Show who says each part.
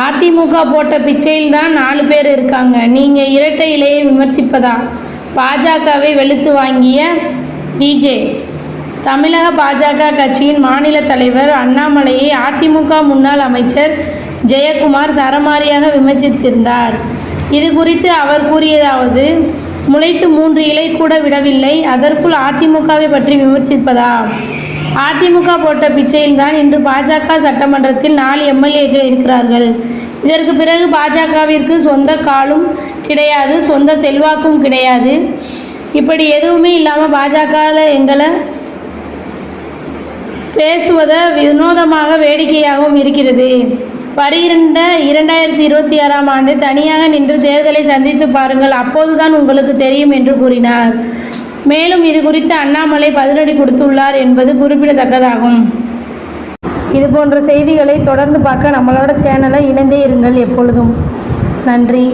Speaker 1: அதிமுக போட்ட பிச்சையில் தான் 4 பேர் இருக்காங்க. நீங்கள் இரட்டை இலையை விமர்சிப்பதா? பாஜகவை வெளுத்து வாங்கிய விஜே. தமிழக பாஜக கட்சியின் மாநில தலைவர் அண்ணாமலையை அதிமுக முன்னாள் அமைச்சர் ஜெயக்குமார் சரமாரியாக விமர்சித்திருந்தார். இது குறித்து அவர் கூறியதாவது: முளைத்து 3 இலை கூட விடவில்லை, அதற்குள் அதிமுகவை பற்றி விமர்சிப்பதா? அதிமுக போட்ட பிச்சையில் தான் இன்று பாஜக சட்டமன்றத்தில் 4 எம்எல்ஏக்கள் இருக்கிறார்கள். இதற்கு பிறகு பாஜகவிற்கு சொந்த காலும் கிடையாது, சொந்த செல்வாக்கும் கிடையாது. இப்படி எதுவுமே இல்லாமல் பாஜகவில் எங்களை பேசுவத வினோதமாக வேடிக்கையாகவும் இருக்கிறது. வருகின்ற 2026ஆம் ஆண்டு தனியாக நின்று தேர்தலை சந்தித்து பாருங்கள், அப்போதுதான் உங்களுக்கு தெரியும் என்று கூறினார். மேலும் இது குறித்து அண்ணாமலை பதிலடி கொடுத்துள்ளார் என்பது குறிப்பிடத்தக்கதாகும். இது போன்ற செய்திகளை தொடர்ந்து பார்க்க நம்மளோட சேனலை இணைந்தே இருங்கள் எப்பொழுதும். நன்றி.